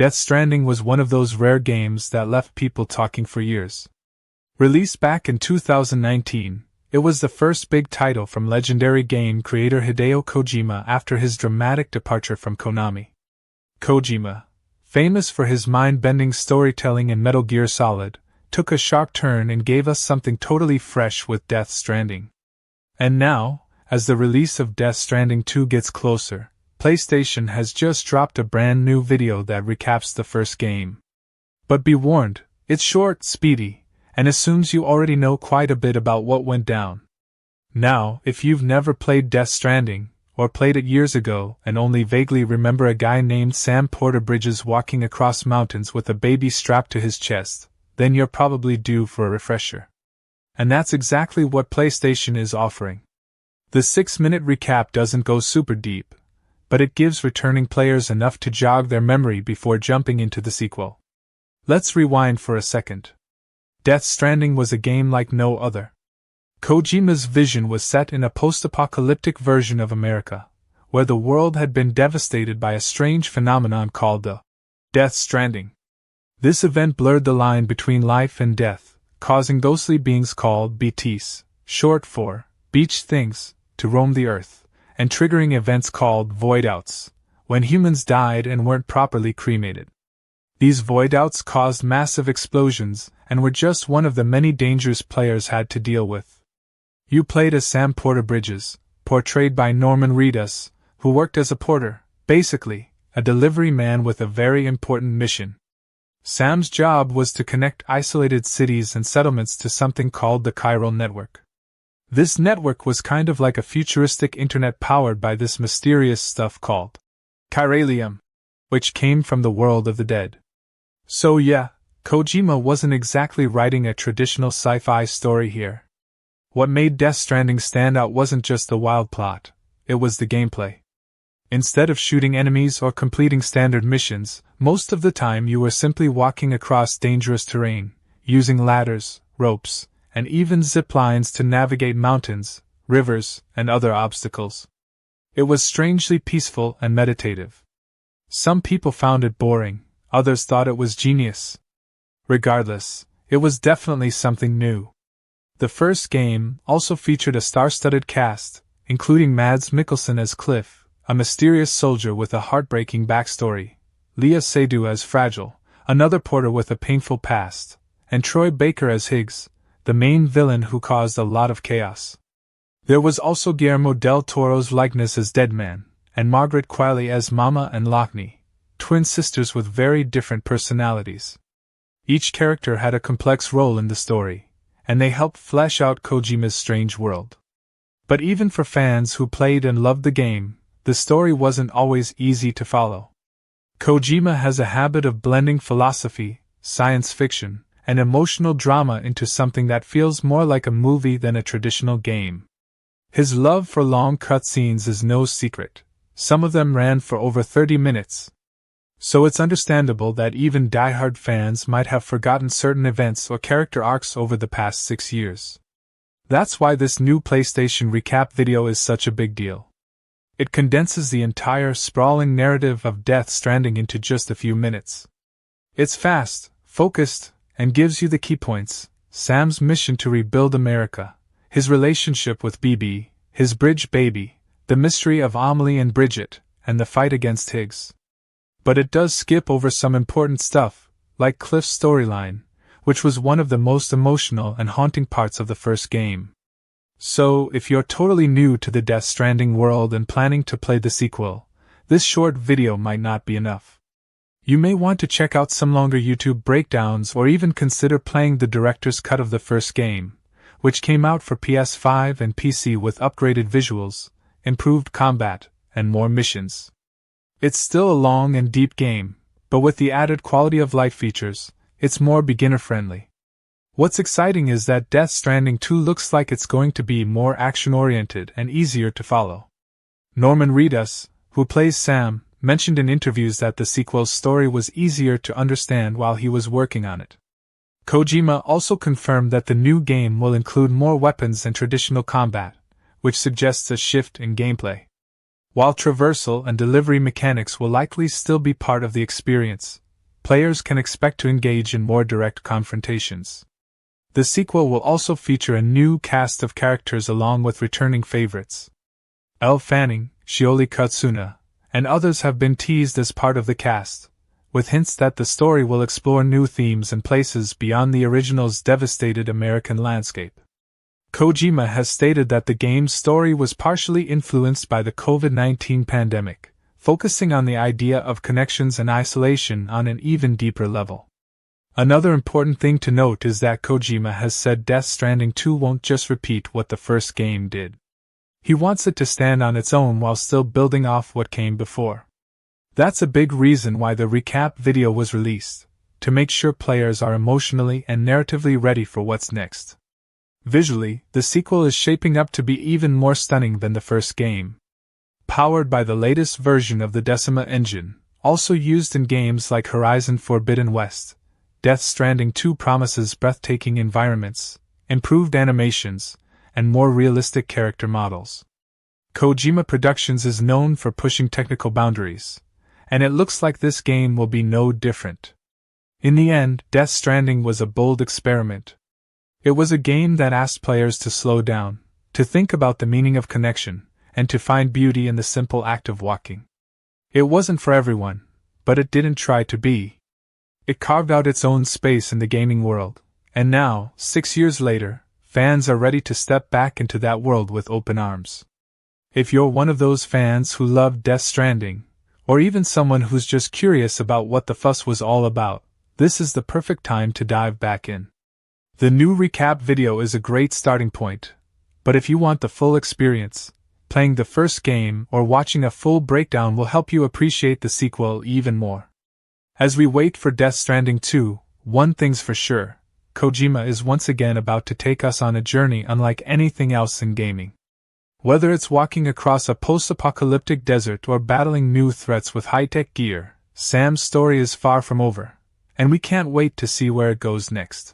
Death Stranding was one of those rare games that left people talking for years. Released back in 2019, it was the first big title from legendary game creator Hideo Kojima after his dramatic departure from Konami. Kojima, famous for his mind-bending storytelling in Metal Gear Solid, took a sharp turn and gave us something totally fresh with Death Stranding. And now, as the release of Death Stranding 2 gets closer, PlayStation has just dropped a brand new video that recaps the first game. But be warned, it's short, speedy, and assumes you already know quite a bit about what went down. Now, if you've never played Death Stranding, or played it years ago and only vaguely remember a guy named Sam Porter Bridges walking across mountains with a baby strapped to his chest, then you're probably due for a refresher. And that's exactly what PlayStation is offering. The 6-minute recap doesn't go super deep, but it gives returning players enough to jog their memory before jumping into the sequel. Let's rewind for a second. Death Stranding was a game like no other. Kojima's vision was set in a post-apocalyptic version of America, where the world had been devastated by a strange phenomenon called the Death Stranding. This event blurred the line between life and death, causing ghostly beings called BTs, short for beach things, to roam the earth, and triggering events called void-outs, when humans died and weren't properly cremated. These void-outs caused massive explosions and were just one of the many dangers players had to deal with. You played as Sam Porter Bridges, portrayed by Norman Reedus, who worked as a porter, basically, a delivery man with a very important mission. Sam's job was to connect isolated cities and settlements to something called the chiral network. This network was kind of like a futuristic internet powered by this mysterious stuff called chiralium, which came from the world of the dead. So yeah, Kojima wasn't exactly writing a traditional sci-fi story here. What made Death Stranding stand out wasn't just the wild plot, it was the gameplay. Instead of shooting enemies or completing standard missions, most of the time you were simply walking across dangerous terrain, using ladders, ropes, and even zip lines to navigate mountains, rivers, and other obstacles. It was strangely peaceful and meditative. Some people found it boring, others thought it was genius. Regardless, it was definitely something new. The first game also featured a star-studded cast, including Mads Mikkelsen as Cliff, a mysterious soldier with a heartbreaking backstory, Leah Seydoux as Fragile, another porter with a painful past, and Troy Baker as Higgs, the main villain who caused a lot of chaos. There was also Guillermo del Toro's likeness as Deadman, and Margaret Qualley as Mama and Lockney, twin sisters with very different personalities. Each character had a complex role in the story, and they helped flesh out Kojima's strange world. But even for fans who played and loved the game, the story wasn't always easy to follow. Kojima has a habit of blending philosophy, science fiction, and emotional drama into something that feels more like a movie than a traditional game. His love for long cutscenes is no secret. Some of them ran for over 30 minutes. So it's understandable that even diehard fans might have forgotten certain events or character arcs over the past 6 years. That's why this new PlayStation recap video is such a big deal. It condenses the entire sprawling narrative of Death Stranding into just a few minutes. It's fast, focused, and gives you the key points: Sam's mission to rebuild America, his relationship with BB, his bridge baby, the mystery of Amelie and Bridget, and the fight against Higgs. But it does skip over some important stuff, like Cliff's storyline, which was one of the most emotional and haunting parts of the first game. So, if you're totally new to the Death Stranding world and planning to play the sequel, this short video might not be enough. You may want to check out some longer YouTube breakdowns or even consider playing the director's cut of the first game, which came out for PS5 and PC with upgraded visuals, improved combat, and more missions. It's still a long and deep game, but with the added quality of life features, it's more beginner-friendly. What's exciting is that Death Stranding 2 looks like it's going to be more action-oriented and easier to follow. Norman Reedus, who plays Sam, mentioned in interviews that the sequel's story was easier to understand while he was working on it. Kojima also confirmed that the new game will include more weapons and traditional combat, which suggests a shift in gameplay. While traversal and delivery mechanics will likely still be part of the experience, players can expect to engage in more direct confrontations. The sequel will also feature a new cast of characters along with returning favorites. Elle Fanning, Shioli Katsuna, and others have been teased as part of the cast, with hints that the story will explore new themes and places beyond the original's devastated American landscape. Kojima has stated that the game's story was partially influenced by the COVID-19 pandemic, focusing on the idea of connections and isolation on an even deeper level. Another important thing to note is that Kojima has said Death Stranding 2 won't just repeat what the first game did. He wants it to stand on its own while still building off what came before. That's a big reason why the recap video was released, to make sure players are emotionally and narratively ready for what's next. Visually, the sequel is shaping up to be even more stunning than the first game. Powered by the latest version of the Decima engine, also used in games like Horizon Forbidden West, Death Stranding 2 promises breathtaking environments, improved animations, and more realistic character models. Kojima Productions is known for pushing technical boundaries, and it looks like this game will be no different. In the end, Death Stranding was a bold experiment. It was a game that asked players to slow down, to think about the meaning of connection, and to find beauty in the simple act of walking. It wasn't for everyone, but it didn't try to be. It carved out its own space in the gaming world, and now, 6 years later, fans are ready to step back into that world with open arms. If you're one of those fans who loved Death Stranding, or even someone who's just curious about what the fuss was all about, this is the perfect time to dive back in. The new recap video is a great starting point, but if you want the full experience, playing the first game or watching a full breakdown will help you appreciate the sequel even more. As we wait for Death Stranding 2, one thing's for sure, Kojima is once again about to take us on a journey unlike anything else in gaming. Whether it's walking across a post-apocalyptic desert or battling new threats with high-tech gear, Sam's story is far from over, and we can't wait to see where it goes next.